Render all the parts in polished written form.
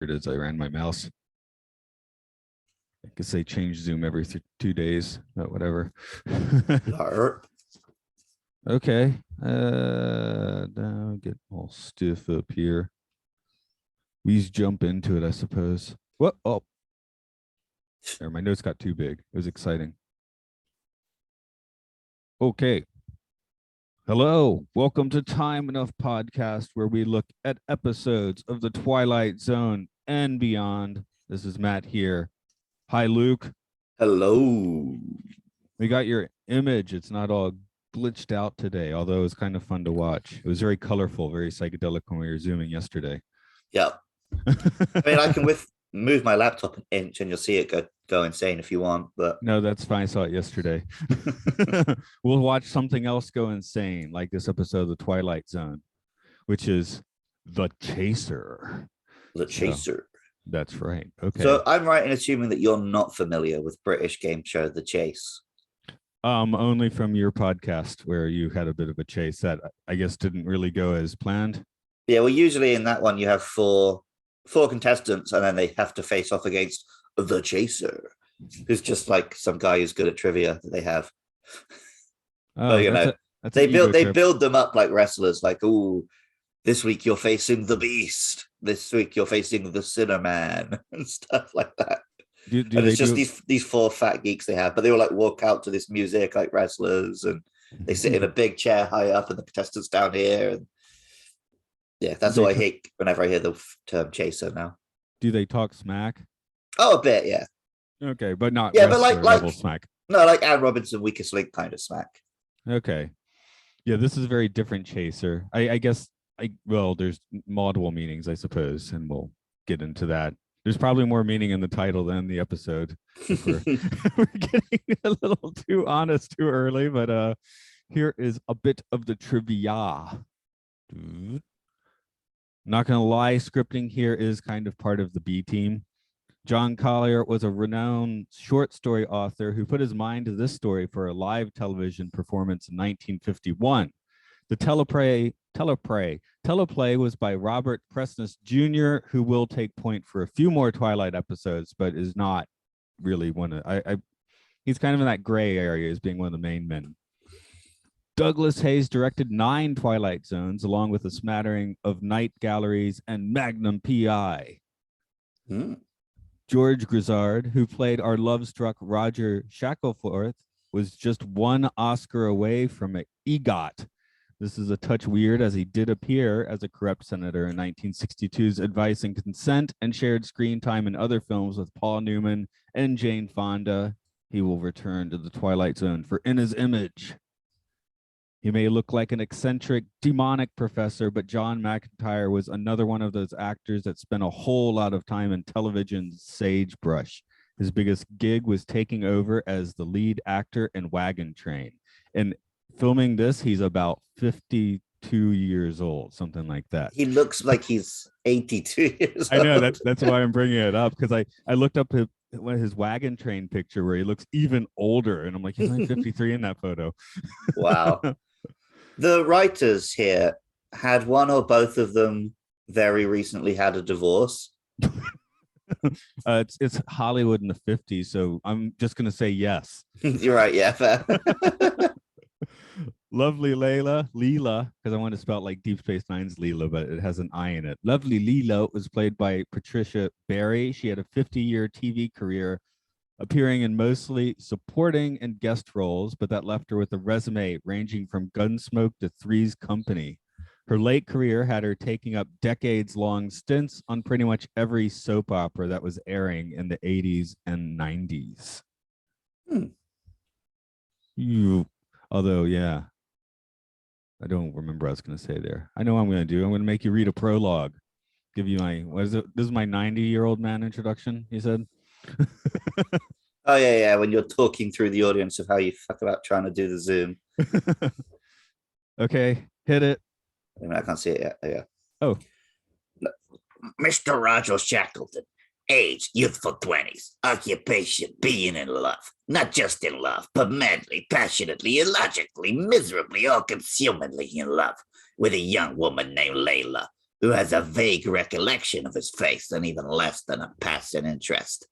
as I ran my mouse. I guess they change Zoom every 2 days, but whatever. Okay. Now get all stiff up here. We just jump into it, I suppose. What? Oh, there, my notes got too big. It was exciting. Okay. Hello, welcome to Time Enough Podcast, where we look at episodes of The Twilight Zone and beyond. This is Matt here. Hi, Luke. Hello. We got your image. It's not all glitched out today, although it was kind of fun to watch. It was very colorful, very psychedelic when we were zooming yesterday. Yeah. I mean, I can move my laptop an inch and you'll see it go insane if you want, but no, that's fine. I saw it yesterday. We'll watch something else go insane, like this episode of The Twilight Zone, which is The Chaser. The Chaser. That's right. Okay. So I'm right in assuming that you're not familiar with British game show The Chase. Only from your podcast where you had a bit of a chase that I guess didn't really go as planned. Yeah, well, usually in that one you have four contestants, and then they have to face off against the Chaser, who's just like some guy who's good at trivia that they have. Oh, so, they build them up like wrestlers, like, oh, this week you're facing the Beast. This week you're facing the Sinner Man and stuff like that. And it's just these four fat geeks they have, but they all like walk out to this music like wrestlers, and they sit in a big chair high up, and the contestants down here. And yeah, that's all I hate whenever I hear the term chaser now. Do they talk smack? Oh, a bit, yeah. Okay, but not but like smack. No, like Anne Robinson, Weakest Link kind of smack. Okay, yeah, this is a very different chaser. I guess there's multiple meanings, I suppose, and we'll get into that. There's probably more meaning in the title than the episode. We're getting a little too honest too early, but here is a bit of the trivia. Not gonna lie, scripting here is kind of part of the B team. John Collier was a renowned short story author who put his mind to this story for a live television performance in 1951. The teleplay was by Robert Presness Jr., who will take point for a few more Twilight episodes, but is not really one of he's kind of in that gray area as being one of the main men. Douglas Hayes directed 9 Twilight Zones, along with a smattering of Night Galleries and Magnum P.I. George Grizzard, who played our love-struck Roger Shackelford, was just one Oscar away from an EGOT. This is a touch weird, as he did appear as a corrupt senator in 1962's Advice and Consent, and shared screen time in other films with Paul Newman and Jane Fonda. He will return to the Twilight Zone for In His Image. He may look like an eccentric, demonic professor, but John McIntyre was another one of those actors that spent a whole lot of time in television's sagebrush. His biggest gig was taking over as the lead actor in Wagon Train. And filming this, he's about 52 years old, something like that. He looks like he's 82 years old. I know, that's why I'm bringing it up, because I looked up his Wagon Train picture where he looks even older, and I'm like, he's only 53 in that photo. Wow. The writers here, had one or both of them very recently had a divorce? It's Hollywood in the 50s, so I'm just going to say yes. You're right, yeah, fair. Lovely Leela, because I want to spell it like Deep Space Nine's Leela, but it has an I in it. Lovely Leela was played by Patricia Barry. She had a 50-year TV career, appearing in mostly supporting and guest roles, but that left her with a resume ranging from Gunsmoke to Three's Company. Her late career had her taking up decades-long stints on pretty much every soap opera that was airing in the 80s and 90s. Although, yeah, I don't remember what I was going to say there. I know what I'm going to do. I'm going to make you read a prologue. Give you my, what is it? This is my 90-year-old man introduction, you said? Oh yeah, when you're talking through the audience of how you fuck about trying to do the Zoom. Okay, hit it. I can't see it yet. Yeah. Oh. Mr. Roger Shackleton, age, youthful 20s, occupation, being in love. Not just in love, but madly, passionately, illogically, miserably, all-consumingly in love with a young woman named Layla, who has a vague recollection of his face and even less than a passing interest.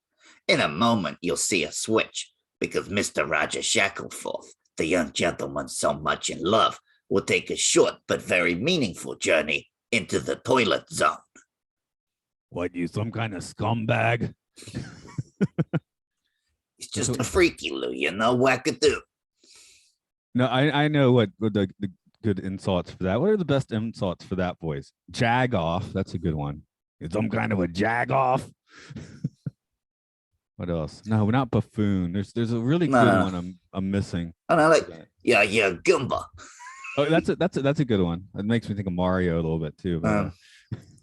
In a moment, you'll see a switch, because Mr. Roger Shackleforth, the young gentleman so much in love, will take a short but very meaningful journey into the toilet zone. What, you some kind of scumbag? He's just a freaky Lou, you know, wackadoo. No, I know what the good insults for that. What are the best insults for that voice? Jag off. That's a good one. It's some kind of a jag off. What else? No, not buffoon. There's a really good one I'm missing. And I like yeah, Goomba. Oh, that's a good one. It makes me think of Mario a little bit too.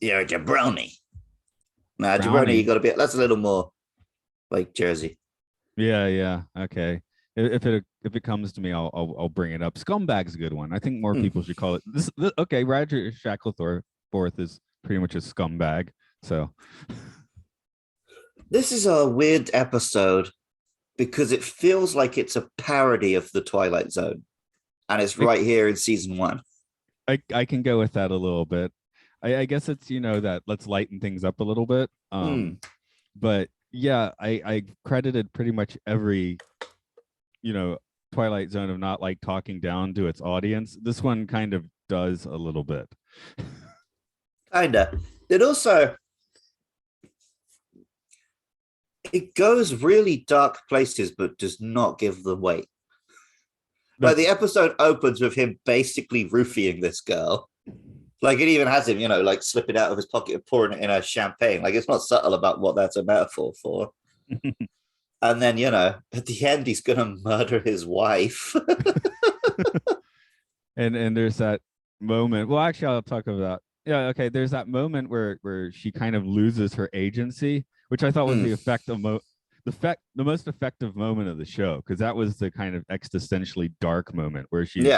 Yeah, jabroni. Nah, jabroni, you gotta be that's a little more like Jersey. Yeah. Okay. If it comes to me, I'll bring it up. Scumbag's a good one. I think more people should call it this. Okay, Roger Shackleforth is pretty much a scumbag. So this is a weird episode because it feels like it's a parody of the Twilight Zone, and it's right here in season 1. I can go with that a little bit. I guess it's that let's lighten things up a little bit. But yeah, I credited pretty much every Twilight Zone of not like talking down to its audience. This one kind of does a little bit. Kinda. It also it goes really dark places, but does not give them weight. Like the episode opens with him basically roofing this girl. Like it even has him, like slipping out of his pocket and pouring it in her champagne. Like it's not subtle about what that's a metaphor for. And then, at the end, he's going to murder his wife. and there's that moment. Well, actually, I'll talk about. Yeah, okay. There's that moment where she kind of loses her agency, which I thought was the most effective moment of the show, because that was the kind of existentially dark moment where she's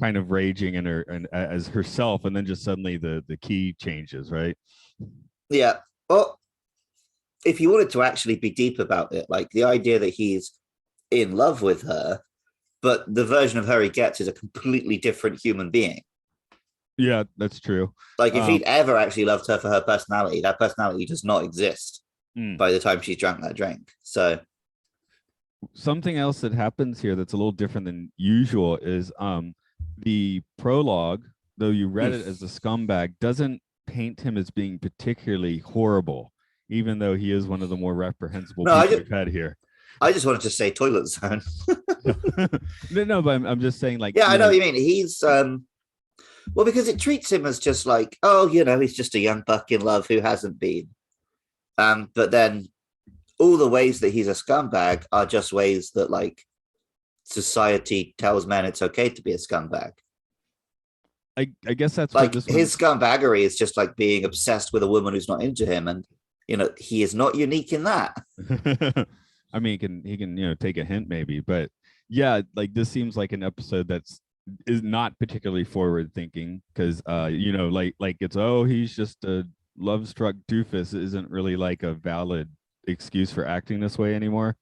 kind of raging in her and as herself, and then just suddenly the key changes, right? Yeah. Well, if you wanted to actually be deep about it, like the idea that he's in love with her, but the version of her he gets is a completely different human being. Yeah, that's true. Like if he'd ever actually loved her for her personality, that personality does not exist by the time she's drunk that drink. So something else that happens here that's a little different than usual is the prologue, though you read it as a scumbag, doesn't paint him as being particularly horrible, even though he is one of the more reprehensible people we've had here. I just wanted to say toilet zone. no, but I'm just saying, like, I know what you mean. He's well, because it treats him as just like, he's just a young buck in love who hasn't been. But then all the ways that he's a scumbag are just ways that like society tells men it's okay to be a scumbag. I guess that's like his scumbaggery is just like being obsessed with a woman who's not into him, and he is not unique in that. I mean, he can take a hint maybe, but yeah, like this seems like an episode is not particularly forward thinking, because like it's he's just a love-struck doofus isn't really like a valid excuse for acting this way anymore.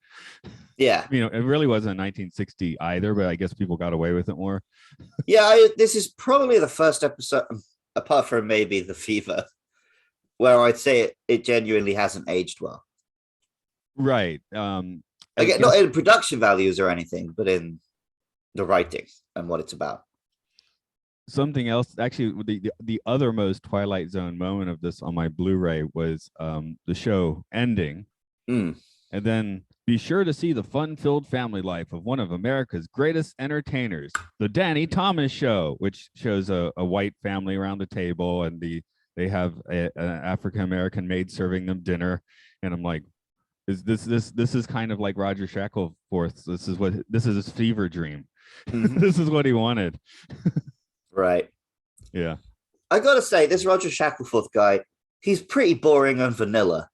Yeah, it really wasn't 1960 either, but I guess people got away with it more. Yeah, this is probably the first episode, apart from maybe The Fever, where I'd say it genuinely hasn't aged well. Right. Again, not in production values or anything, but in the writing and what it's about. Something else, actually, the other most Twilight Zone moment of this on my Blu-ray was the show ending, and then be sure to see the fun-filled family life of one of America's greatest entertainers, the Danny Thomas Show, which shows a white family around the table, and they have an African-American maid serving them dinner, and I'm like, this is kind of like Roger Shackleforth. This is his fever dream. This is what he wanted. Right. Yeah. I gotta say, this Roger Shackleforth guy, he's pretty boring and vanilla.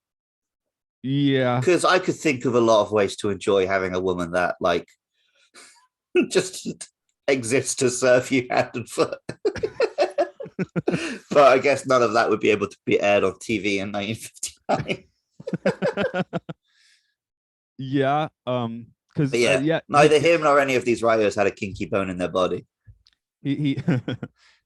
Yeah. Because I could think of a lot of ways to enjoy having a woman that like just exists to serve you hand and foot. But I guess none of that would be able to be aired on TV in 1959. Yeah. Because neither him nor any of these writers had a kinky bone in their body. He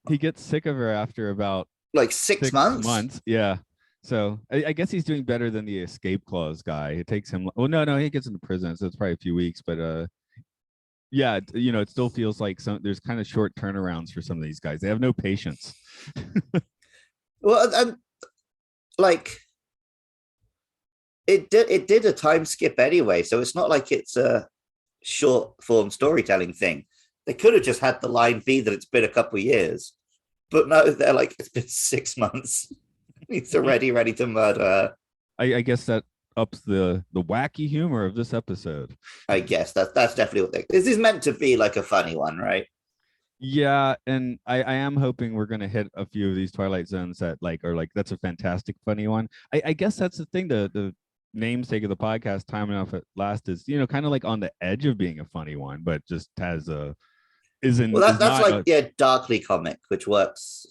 he gets sick of her after about Like 6 months. Yeah. So I guess he's doing better than the escape clause guy. It takes him. Well, no, he gets into prison, so it's probably a few weeks. But yeah, it still feels like there's kind of short turnarounds for some of these guys. They have no patience. Well, and like it did a time skip anyway, so it's not like it's a short form storytelling thing. They could have just had the line be that it's been a couple of years, but no, they're like, it's been 6 months. He's already ready to murder her. I guess that ups the wacky humor of this episode. I guess that's definitely what this is meant to be, like a funny one, right? Yeah, and I am hoping we're gonna hit a few of these Twilight Zones that are like that's a fantastic funny one. I guess that's the thing. The namesake of the podcast, Time Enough at Last, is kind of like on the edge of being a funny one, but just has a isn't. Well, that's like Darkly comic, which works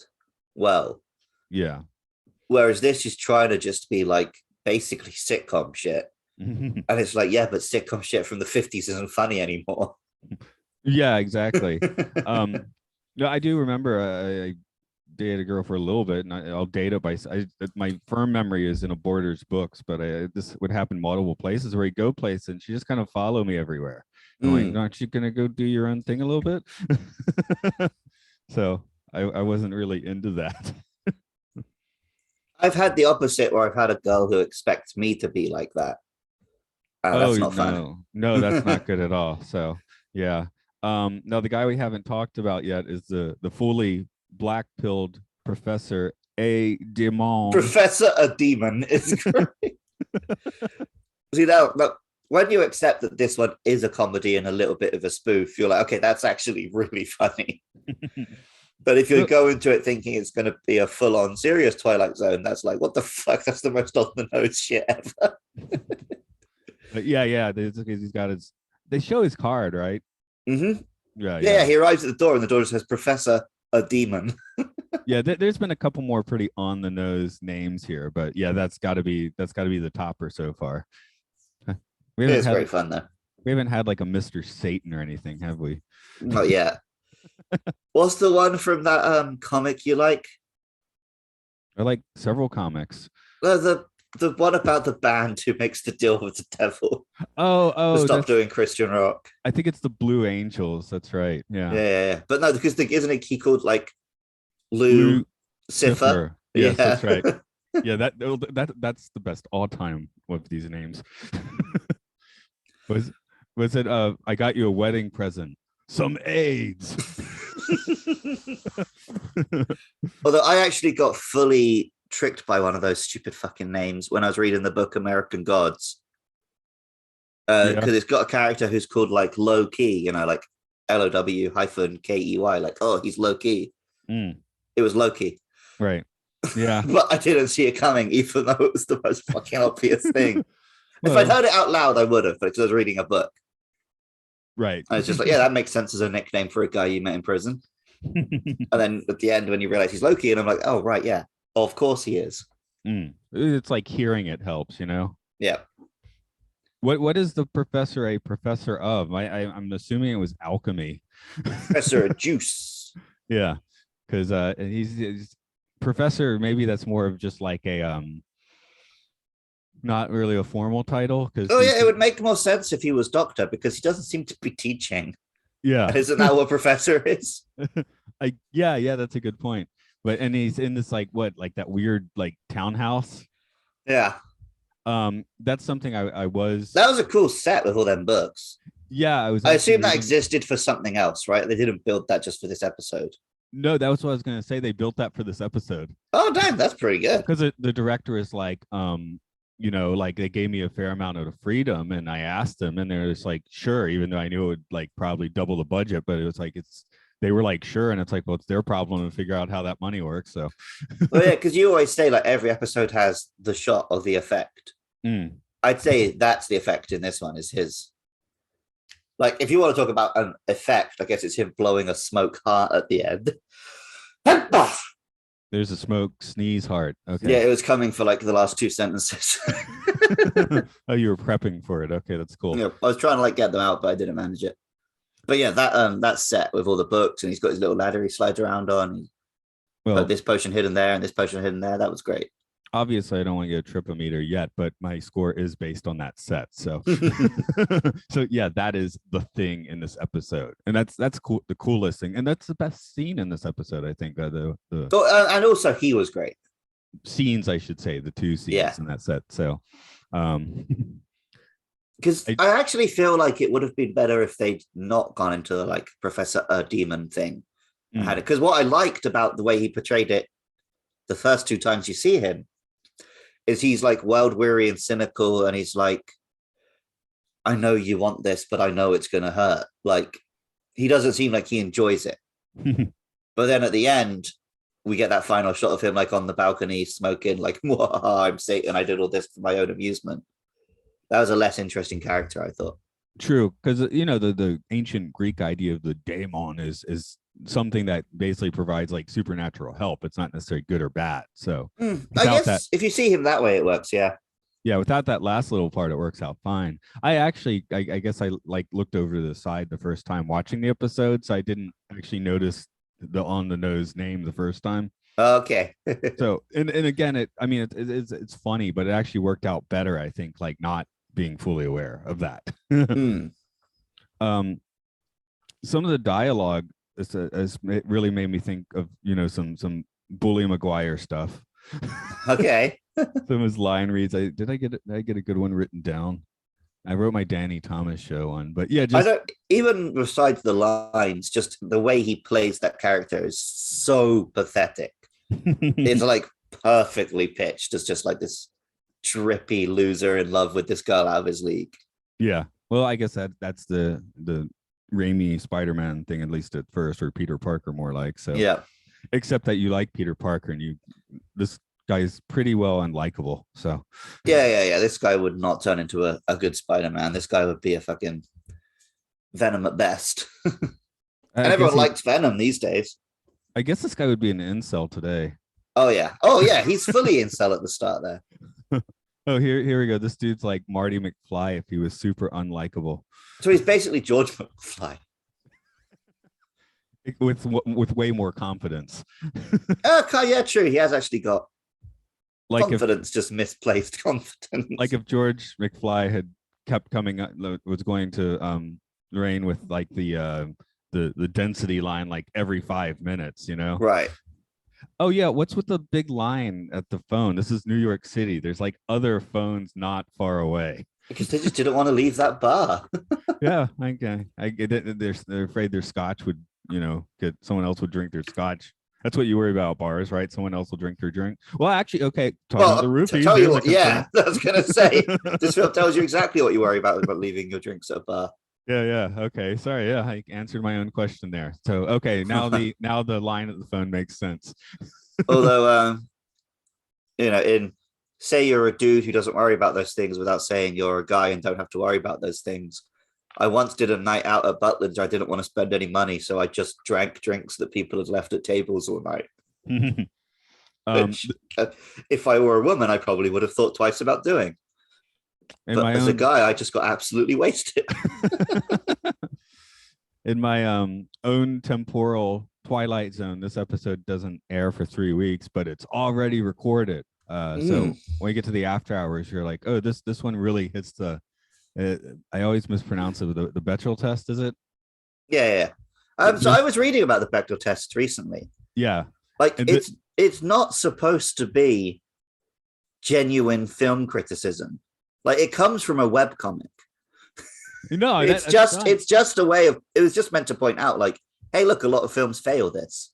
well. Yeah. Whereas this is trying to just be like basically sitcom shit. And it's like, yeah, but sitcom shit from the 50s isn't funny anymore. Yeah, exactly. No, I do remember I dated a girl for a little bit, and I'll date it by my firm memory is in a Borders books, but this would happen multiple places where you go places and she just kind of follow me everywhere. I'm like, aren't you gonna go do your own thing a little bit? So I wasn't really into that. I've had the opposite, where I've had a girl who expects me to be like that. That's not fun. No, that's not good at all. So yeah. Now the guy we haven't talked about yet is the fully black-pilled Professor A. Demon. Professor A Demon is great. See, now, when you accept that this one is a comedy and a little bit of a spoof, you're like, okay, that's actually really funny. But if you go into it thinking it's going to be a full-on serious Twilight Zone, that's like, what the fuck? That's the most on-the-nose shit ever. But yeah. He's got his. They show his card, right? Mm-hmm. Yeah. He arrives at the door, and the door says "Professor A Demon." Yeah, there's been a couple more pretty on-the-nose names here, but yeah, that's got to be the topper so far. It's very fun though. We haven't had like a Mr. Satan or anything, have we? Not yet. What's the one from that comic you like? I like several comics. The one about the band who makes the deal with the devil. Oh, stop doing Christian rock. I think it's the Blue Angels. That's right. Yeah. But no, because isn't it he called like Lou Cipher? Yes, that's right. Yeah, that's the best all time with these names. Was it I got you a wedding present, some AIDS. Although I actually got fully tricked by one of those stupid fucking names when I was reading the book American Gods, because it's got a character who's called like Low Key, like LOW-KEY, like, oh, he's low key. It was Loki, right? Yeah. But I didn't see it coming, even though it was the most fucking obvious thing. If I'd heard it out loud, I would have, but because I was reading a book. Right. I was just like, yeah, that makes sense as a nickname for a guy you met in prison. And then at the end, when you realize he's Loki, and I'm like, oh, right, yeah, of course he is. It's like hearing it helps, Yeah. What is the professor a professor of? I'm assuming it was alchemy. Professor of juice. Yeah, because he's professor. Maybe that's more of just like a not really a formal title. Because it would make more sense if he was doctor, because he doesn't seem to be teaching. Yeah, isn't that what professor is? Yeah, that's a good point. But he's in this like that weird like townhouse. Yeah. That's something I was. That was a cool set with all them books. Yeah, I assume that existed for something else, right? They didn't build that just for this episode. No, that was what I was gonna say. They built that for this episode. Oh, damn, that's pretty good. Because the director is like, like they gave me a fair amount of freedom, and I asked them, and they're just like, sure, even though I knew it would like probably double the budget, but it was like they were like, sure, and it's like, well, it's their problem to figure out how that money works. So, well, yeah, because you always say like every episode has the shot of the effect. I'd say that's the effect in this one is his. Like, if you want to talk about an effect, I guess it's him blowing a smoke heart at the end. There's a smoke sneeze heart. Okay. Yeah, it was coming for like the last two sentences. Oh, you were prepping for it. Okay, that's cool. Yeah, I was trying to like get them out, but I didn't manage it. But yeah, that set with all the books, and he's got his little ladder he slides around on. But this potion hidden there and this potion hidden there, that was great. Obviously I don't want to get a tripometer yet, but my score is based on that set. So so yeah, that is the thing in this episode. And that's cool, the coolest thing. And that's the best scene in this episode, I think. And also he was great. Scenes, I should say, the two scenes in that set. So because I actually feel like it would have been better if they'd not gone into the like Professor Demon thing. Had it, because what I liked about the way he portrayed it the first two times you see him is he's like world weary and cynical, and he's like, I know you want this, but I know it's gonna hurt. Like, he doesn't seem like he enjoys it. But then at the end, we get that final shot of him like on the balcony smoking, like, I'm Satan, I did all this for my own amusement. That was a less interesting character, I thought. True, because the ancient Greek idea of the daemon is something that basically provides like supernatural help. It's not necessarily good or bad. So I guess if you see him that way, it works. Yeah. Without that last little part, it works out fine. I guess I like looked over to the side the first time watching the episode, so I didn't actually notice the on the nose name the first time. Okay. So and again, it's funny, but it actually worked out better, I think, like not being fully aware of that. Some of the dialogue it really made me think of some Bully Maguire stuff. Okay. Some of his line reads. Did I get a good one written down? I wrote my Danny Thomas show on, but yeah, I don't, even besides the lines, just the way he plays that character is so pathetic. It's like perfectly pitched as just like this trippy loser in love with this girl out of his league. Yeah. Well, I guess that's the Raimi Spider-Man thing, at least at first, or Peter Parker more like. So yeah. Except that you like Peter Parker, and this guy's pretty well unlikable. So yeah. This guy would not turn into a good Spider-Man. This guy would be a fucking Venom at best. And everyone likes Venom these days. I guess this guy would be an incel today. Oh yeah. He's fully incel at the start there. Oh, here we go. This dude's like Marty McFly if he was super unlikable. So he's basically George McFly. With way more confidence. Okay, yeah, true. He has actually got like confidence, just misplaced confidence. Like if George McFly had kept coming up, was going to reign with like the density line like every 5 minutes, Right. Oh yeah, what's with the big line at the phone? This is New York City. There's like other phones not far away. Because they just didn't want to leave that bar. Yeah, okay. I get it. They're afraid their scotch would, someone else would drink their scotch. That's what you worry about bars, right? Someone else will drink their drink. Well, actually, okay. About the roofies. Tell you what, yeah, I was gonna say. This film tells you exactly what you worry about leaving your drinks at a bar. Yeah. Okay. Sorry. Yeah, I answered my own question there. So okay, now the line at the phone makes sense. Although, say you're a dude who doesn't worry about those things without saying you're a guy and don't have to worry about those things. I once did a night out at Butlin's. I didn't want to spend any money, so I just drank drinks that people had left at tables all night. Which, if I were a woman, I probably would have thought twice about doing. But as a guy, I just got absolutely wasted. In my own temporal Twilight Zone, this episode doesn't air for 3 weeks, but it's already recorded. So when you get to the after hours, you're like, oh, this one really hits the. I always mispronounce it. The Bechdel test, is it? Yeah. So I was reading about the Bechdel test recently. Yeah, like it's not supposed to be genuine film criticism. Like it comes from a webcomic. No, it's just a way of. It was just meant to point out, like, hey, look, a lot of films fail this.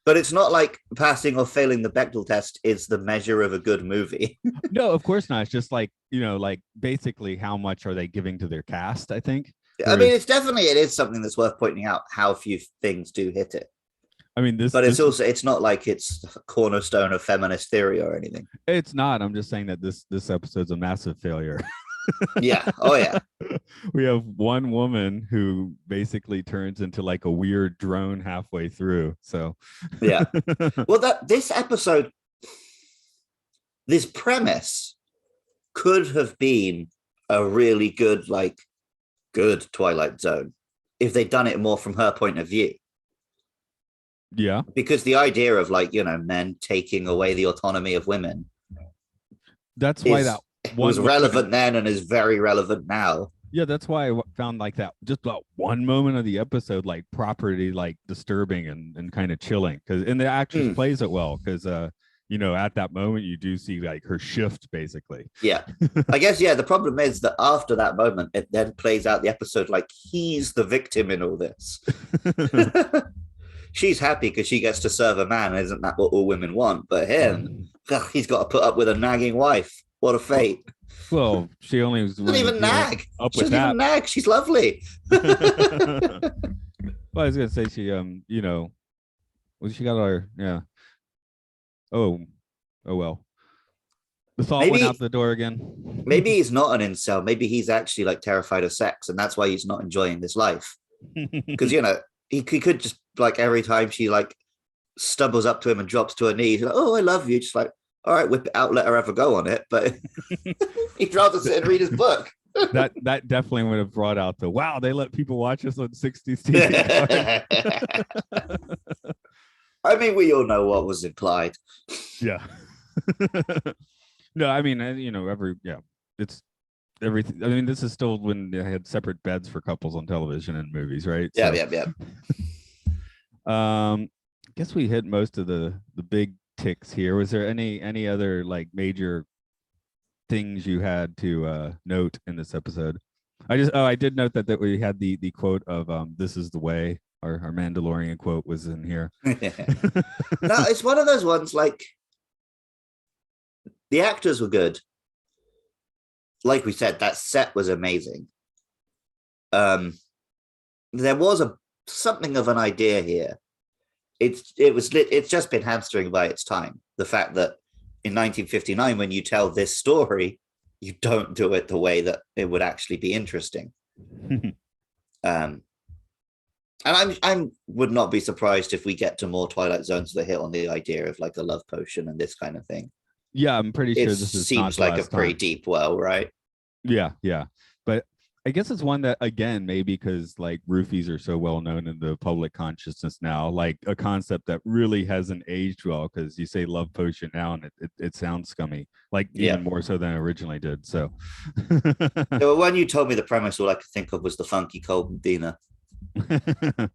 But it's not like passing or failing the Bechdel test is the measure of a good movie. No, of course not. It's just like, like basically how much are they giving to their cast, I think. I mean, it is something that's worth pointing out how few things do hit it. I mean, it's not like it's a cornerstone of feminist theory or anything. It's not. I'm just saying that this episode's a massive failure. Yeah. Oh yeah. We have one woman who basically turns into like a weird drone halfway through. So yeah. Well, this episode, this premise could have been a really good Twilight Zone if they'd done it more from her point of view. Yeah. Because the idea of like, men taking away the autonomy of women. That's why that was relevant then and is very relevant now. Yeah, that's why I found like that just about one moment of the episode like properly like disturbing and kind of chilling, and the actress plays it well because at that moment you do see like her shift basically. Yeah. I guess the problem is that after that moment it then plays out the episode like he's the victim in all this. She's happy because she gets to serve a man. Isn't that what all women want? But him, he's got to put up with a nagging wife. What a fate. Well, she only was doesn't even nag. Up she with doesn't that. Even nag. She's lovely. Well, I was gonna say she well, she got her Oh well. The thought went out the door again. Maybe he's not an incel. Maybe he's actually like terrified of sex, and that's why he's not enjoying this life. Because he could just like every time she like stumbles up to him and drops to her knees, like, oh, I love you. Just like, all right, whip it out, let her have a go on it. But he'd rather sit and read his book. that definitely would have brought out the wow, they let people watch us on 60s TV. I mean, we all know what was implied. Yeah. No, I mean, it's everything. I mean, this is still when they had separate beds for couples on television and movies, right? Yeah. Guess we hit most of the big ticks here. Was there any other like major things you had to note in this episode? I did note that we had the quote of "This is the way." Our Mandalorian quote was in here. No, it's one of those ones like the actors were good. Like we said, that set was amazing. There was something of an idea here. It's just been hamstring by its time. The fact that in 1959, when you tell this story, you don't do it the way that it would actually be interesting. And I would not be surprised if we get to more Twilight Zones that hit on the idea of like a love potion and this kind of thing. Yeah, I'm pretty sure this seems like a pretty deep well, right? Yeah. But I guess it's one that, again, maybe because like roofies are so well known in the public consciousness now, like a concept that really hasn't aged well, because you say love potion now and it sounds scummy, like even more so than it originally did. So when you told me the premise, all I could think of was the Funky Cold Medina. But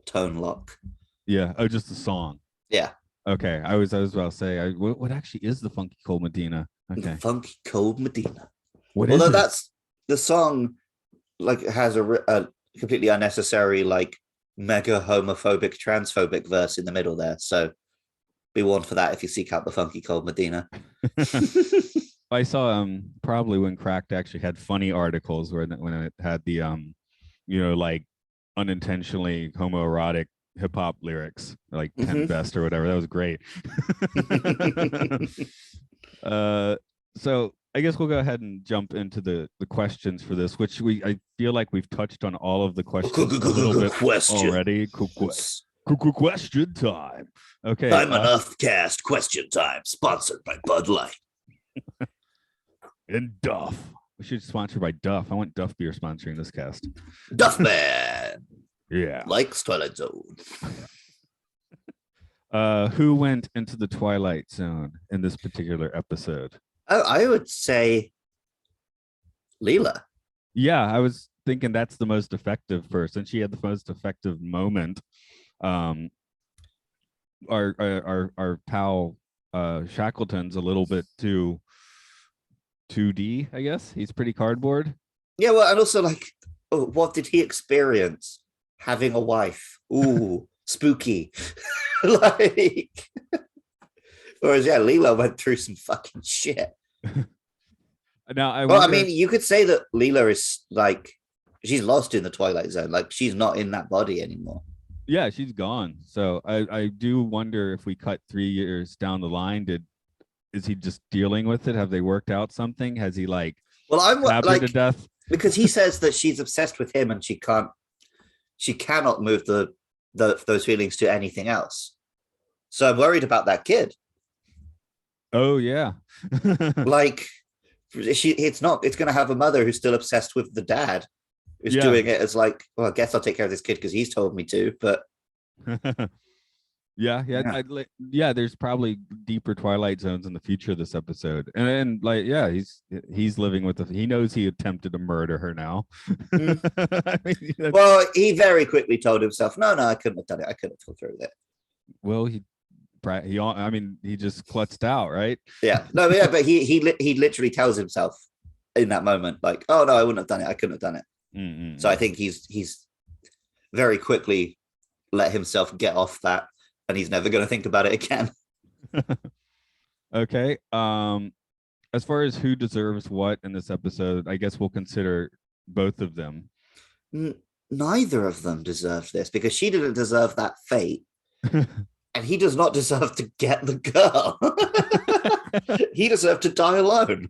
tone lock. Yeah. Oh, just the song. Yeah. Okay. I was about to say, what actually is the Funky Cold Medina? Okay. The Funky Cold Medina. Although that's the song, like has a completely unnecessary, like mega homophobic, transphobic verse in the middle there. So be warned for that if you seek out the Funky Cold Medina. I saw probably when Cracked actually had funny articles when it had the like unintentionally homoerotic hip hop lyrics, like 10 best or whatever. That was great. So I guess we'll go ahead and jump into the questions for this, which I feel like we've touched on all of the questions a little bit already. Question time. Okay. I'm Enough Cast Question Time, sponsored by Bud Light. And Duff. We should sponsor by Duff. I want Duff beer sponsoring this cast. Duff Man. Yeah. Likes Twilight Zone. Who went into the Twilight Zone in this particular episode? I would say Leela. Yeah, I was thinking that's the most effective person. She had the most effective moment. Our pal Shackleton's a little bit too 2D, I guess. He's pretty cardboard. Yeah, well, and also like, what did he experience? Having a wife. Ooh, spooky. Like, whereas Leela went through some fucking shit. Now, I mean, you could say that Leela is like, she's lost in the Twilight Zone. Like, she's not in that body anymore. Yeah, she's gone. So I do wonder if we cut 3 years down the line, is he just dealing with it? Have they worked out something? Has he like stabbed her to death? Because he says that she's obsessed with him and she cannot move those feelings to anything else. So I'm worried about that kid. Oh yeah. Like it's going to have a mother who's still obsessed with the dad, who's doing it as like, well, I guess I'll take care of this kid because he's told me to, but Yeah. There's probably deeper Twilight Zones in the future of this episode, and like, yeah, he's living with he knows he attempted to murder her now. I mean, well, he very quickly told himself, no, I couldn't have done it. I couldn't have through that. Well, he just klutzed out, right? Yeah, no, yeah, but he literally tells himself in that moment, like, oh no, I wouldn't have done it. I couldn't have done it. Mm-hmm. So I think he's very quickly let himself get off that. And he's never going to think about it again. Okay. As far as who deserves what in this episode, I guess we'll consider both of them. Neither of them deserved this because she didn't deserve that fate. And he does not deserve to get the girl. He deserved to die alone.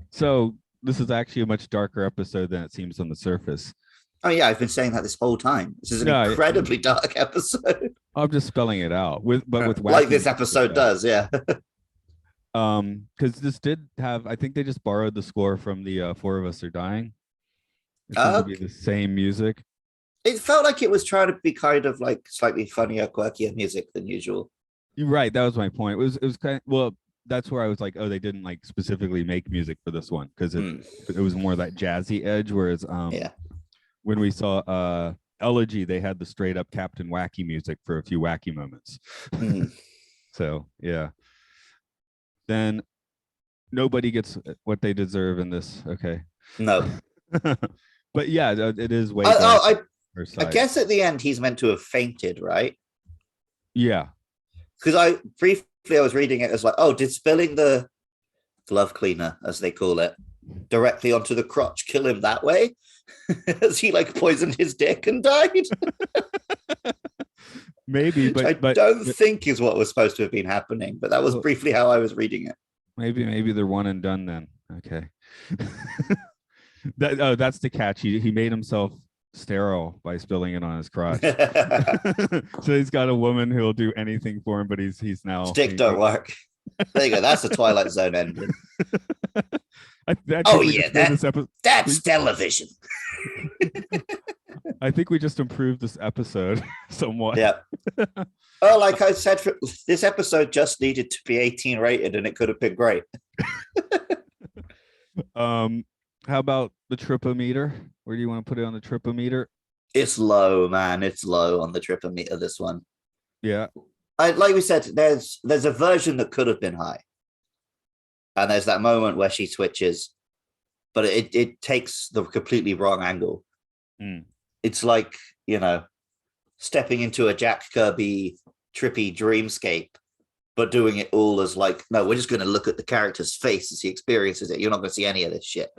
So this is actually a much darker episode than it seems on the surface. Oh yeah, I've been saying that this whole time. This is an incredibly dark episode. I'm just spelling it out with like this episode does, yeah. Because this did have, I think they just borrowed the score from the Four of Us Are Dying. It seems to be the same music. It felt like it was trying to be kind of like slightly funnier, quirkier music than usual. You're right. That was my point. It was kind of, well, that's where I was like, oh, they didn't like specifically make music for this one because it was more that jazzy edge, whereas when we saw Elegy, they had the straight up Captain Wacky music for a few wacky moments. So yeah. Then nobody gets what they deserve in this. Okay. No. But yeah, it is way. I guess at the end he's meant to have fainted, right? Yeah. Because I was reading it as like, oh, did spilling the glove cleaner, as they call it, directly onto the crotch kill him that way? Has he like poisoned his dick and died? Maybe, but I don't think is what was supposed to have been happening, but that was briefly how I was reading it. Maybe they're one and done then. Okay. That's the catch. He made himself sterile by spilling it on his crotch. So he's got a woman who'll do anything for him, but he's now stick don't work. There you go. That's the Twilight Zone ending. That's television. I think we just improved this episode somewhat. Yeah. Oh, like I said, this episode just needed to be 18 rated, and it could have been great. How about the tripometer? Where do you want to put it on the tripometer? It's low, man. It's low on the tripometer. This one. Yeah. Like we said, there's a version that could have been high. And there's that moment where she switches, but it takes the completely wrong angle. It's like, stepping into a Jack Kirby trippy dreamscape, but doing it all as like, no, we're just going to look at the character's face as he experiences it. You're not going to see any of this shit,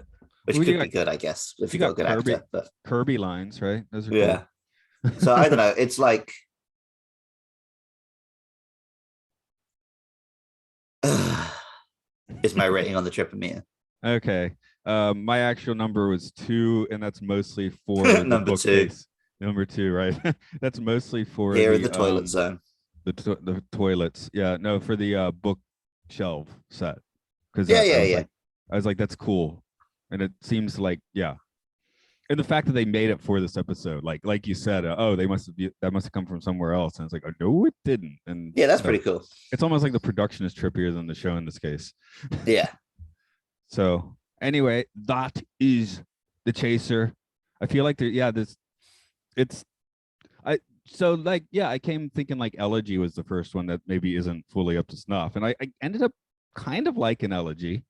which could be good, I guess, if you got a good Kirby, actor. But Kirby lines, right? Those are cool. So I don't know. It's like, is my rating on the tripometer. Okay. My actual number was 2, and that's mostly for number 2. Number 2, right? That's mostly for here in the toilet zone. The toilets. Yeah, no, for the bookshelf set. Because I was like, that's cool. And it seems like, yeah. And the fact that they made it for this episode, like you said, that must have come from somewhere else. And it's like, oh, no, it didn't. And yeah, that's pretty cool. It's almost like the production is trippier than the show in this case. Yeah. So anyway, that is the chaser. I feel like I came thinking like Elegy was the first one that maybe isn't fully up to snuff. And I ended up kind of liking Elegy.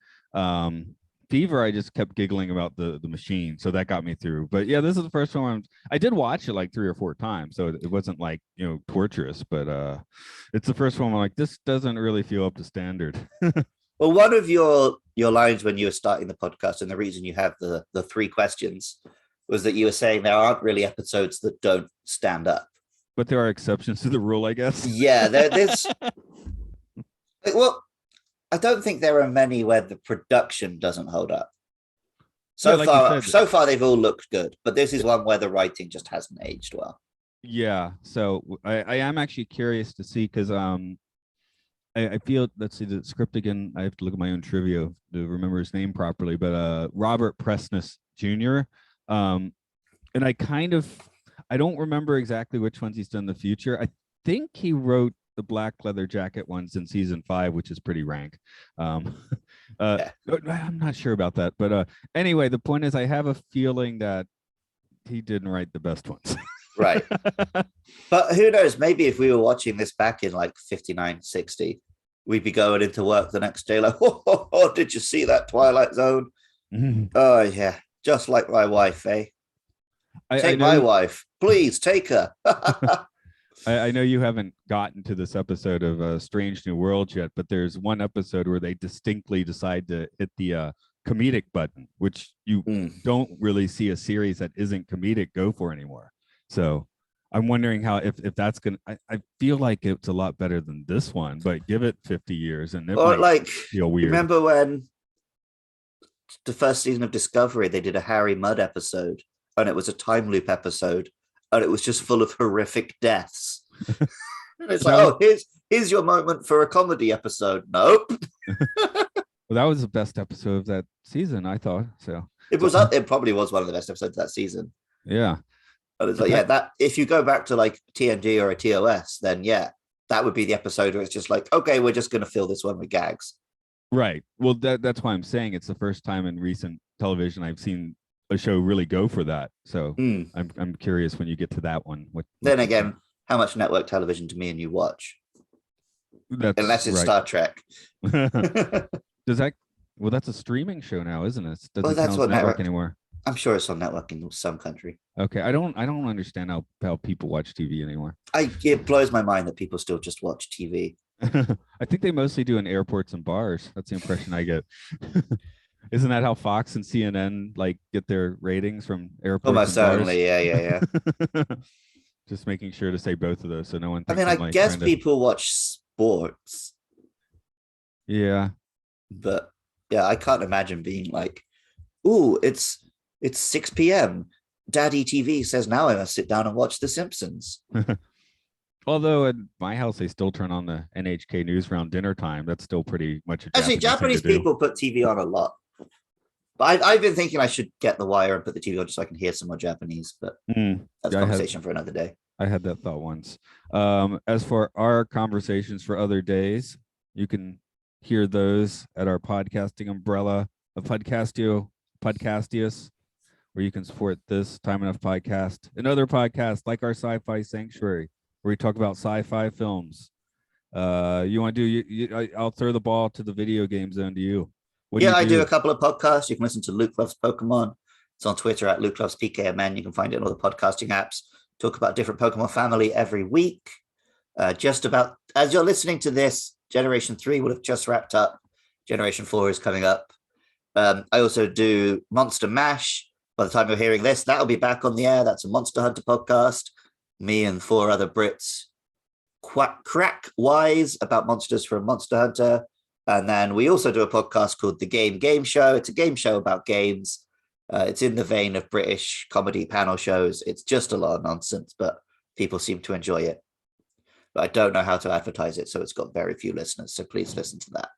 Fever, I just kept giggling about the machine, so that got me through. But yeah, this is the first one I did watch it like 3 or 4 times, so it wasn't like torturous. But it's the first one I'm like, this doesn't really feel up to standard. Well, one of your lines when you were starting the podcast, and the reason you have the 3 questions, was that you were saying there aren't really episodes that don't stand up. But there are exceptions to the rule, I guess. Yeah, there's. Well, I don't think there are many where the production doesn't hold up. So far they've all looked good, but this is one where the writing just hasn't aged well. Yeah, so I am actually curious to see, because I feel, let's see the script again. I have to look at my own trivia to remember his name properly, but Robert Presness Jr. And I don't remember exactly which ones he's done in the future. think he wrote the black leather jacket ones in season 5, which is pretty rank. I'm not sure about that, but anyway, the point is, I have a feeling that he didn't write the best ones. Right. But who knows? Maybe if we were watching this back in like 59, 60, we'd be going into work the next day like, oh, did you see that Twilight Zone? Oh, yeah. Just like my wife, eh? Take my wife. Please take her. I know you haven't gotten to this episode of Strange New Worlds yet, but there's one episode where they distinctly decide to hit the comedic button, which you don't really see a series that isn't comedic go for anymore. So I'm wondering how if that's gonna. I feel like it's a lot better than this one, but give it 50 years and it might like feel weird. Remember when the first season of Discovery they did a Harry Mudd episode, and it was a time loop episode, and it was just full of horrific deaths. It's like, here's your moment for a comedy episode. Nope. Well, that was the best episode of that season, I thought. So it probably was one of the best episodes of that season. Yeah. But it's like, that if you go back to like TNG or a TOS, then that would be the episode where it's just like, okay, we're just going to fill this one with gags. Right. Well, that's why I'm saying it's the first time in recent television I've seen a show really go for that. So I'm curious when you get to that one. Then again, how much network television do me and you watch? Unless it's Star Trek. Does that? Well, that's a streaming show now, isn't it? That's what network anymore. I'm sure it's on network in some country. Okay, I don't understand how people watch TV anymore. It blows my mind that people still just watch TV. I think they mostly do in airports and bars. That's the impression I get. Isn't that how Fox and CNN like get their ratings from airports? Almost certainly, yeah. Just making sure to say both of those so no one thinks I guess people watch sports. Yeah. But yeah, I can't imagine being like, ooh, it's 6 p.m. Daddy TV says now I must sit down and watch The Simpsons. Although at my house they still turn on the NHK news around dinner time. That's still pretty much actually Japanese people put TV on a lot. But I've been thinking I should get The Wire and put the TV on just so I can hear some more Japanese. But that's a conversation for another day. I had that thought once. As for our conversations for other days, you can hear those at our podcasting umbrella of Podcastius, where you can support this Time Enough podcast and other podcasts like our Sci-Fi Sanctuary, where we talk about sci-fi films. You want to do? I'll throw the ball to the video game zone to you. I do a couple of podcasts. You can listen to Luke Loves Pokemon. It's on Twitter at Luke Loves PKMN. You can find it in all the podcasting apps. Talk about different Pokemon family every week. Just about as you're listening to this, Generation 3 would have just wrapped up. Generation 4 is coming up. I also do Monster Mash. By the time you're hearing this, that'll be back on the air. That's a Monster Hunter podcast. Me and 4 other Brits crack wise about monsters from Monster Hunter. And then we also do a podcast called The Game Show. It's a game show about games. It's in the vein of British comedy panel shows. It's just a lot of nonsense, but people seem to enjoy it. But I don't know how to advertise it, so it's got very few listeners. So please listen to that.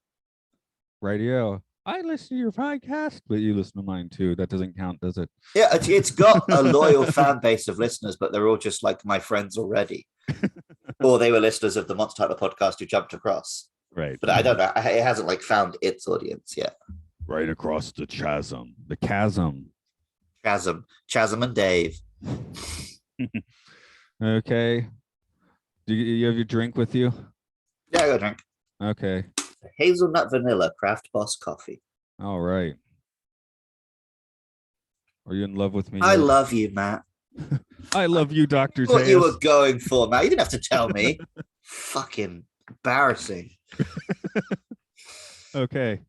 Radio. I listen to your podcast, but you listen to mine too. That doesn't count, does it? Yeah, it's got a loyal fan base of listeners, but they're all just like my friends already. Or they were listeners of the Monster Hunter podcast who jumped across. Right. But I don't know. It hasn't like found its audience yet. Right across the chasm. The chasm. Chasm and Dave. Okay. Do you have your drink with you? Yeah, I got a drink. Okay. Hazelnut vanilla Craft Boss coffee. All right. Are you in love with me? I love you, Matt. I love you, Dr. What you were going for, Matt. You didn't have to tell me. Fucking embarrassing. Okay.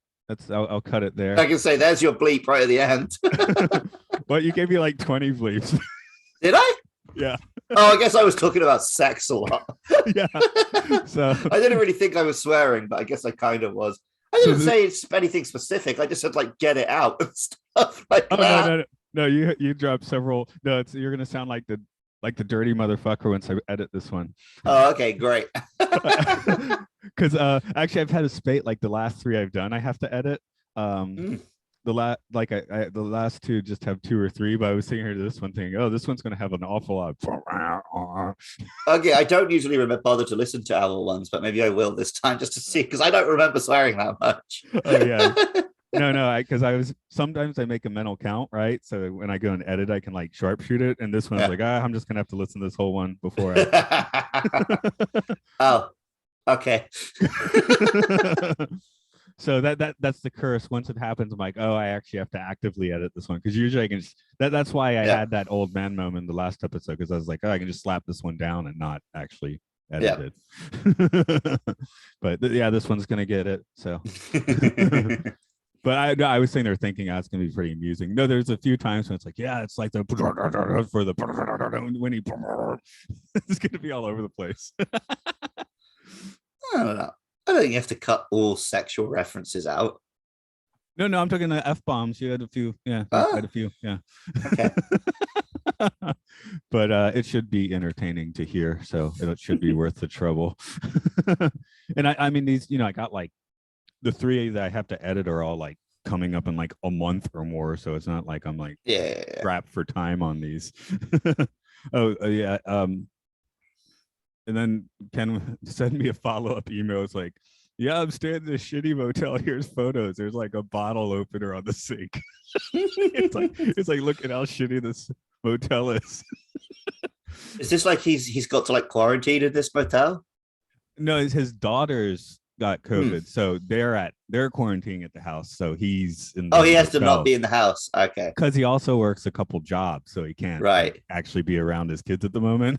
I'll cut it there. I can say there's your bleep right at the end. Well, you gave me like 20 bleeps. Did I? Yeah. Oh, I guess I was talking about sex a lot. Yeah. So I didn't really think I was swearing, but I guess I kind of was. I didn't say it's anything specific. I just said like get it out and stuff like that. No. You dropped several. No, you're gonna sound like the dirty motherfucker once I edit this one. Oh, okay, great. Because actually, I've had a spate like the last 3 I've done. I have to edit. the last two just have 2 or 3, but I was sitting here to this one thinking, oh, this one's gonna have an awful lot. Okay, I don't usually bother to listen to owl ones, but maybe I will this time just to see, because I don't remember swearing that much. Oh yeah. No, because sometimes I make a mental count, right? So when I go and edit, I can like sharpshoot it. And this one's like, I'm just gonna have to listen to this whole one before Oh, okay. So that's the curse. Once it happens, I'm like, oh, I actually have to actively edit this one, because usually I can just that's why I had that old man moment in the last episode, because I was like, oh, I can just slap this one down and not actually edit it. But yeah, this one's gonna get it. So but I was sitting there thinking, it's gonna be pretty amusing. No, there's a few times when it's like, yeah, it's like the for the when he it's gonna be all over the place. I don't know. I don't think you have to cut all sexual references out. No, I'm talking the F-bombs. You had a few. Yeah, had a few. Yeah. Okay. But it should be entertaining to hear, so it should be worth the trouble. And I mean, these, I got like the 3 that I have to edit are all like coming up in like a month or more, so it's not like I'm like strapped for time on these. Yeah. And then Ken sent me a follow-up email. It's like, yeah, I'm staying in this shitty motel. Here's photos. There's like a bottle opener on the sink. it's like, look at how shitty this motel is. Is this like he's got to like quarantine at this motel? No, his daughters got COVID, so they're quarantining at the house. So he's in. He has to not be in the house. Okay, because he also works a couple jobs, so he can't actually be around his kids at the moment.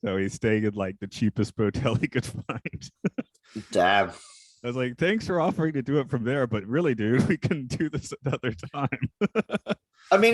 So he's staying in like the cheapest motel he could find. Damn. I was like, thanks for offering to do it from there, but really, dude, we can do this another time. I mean,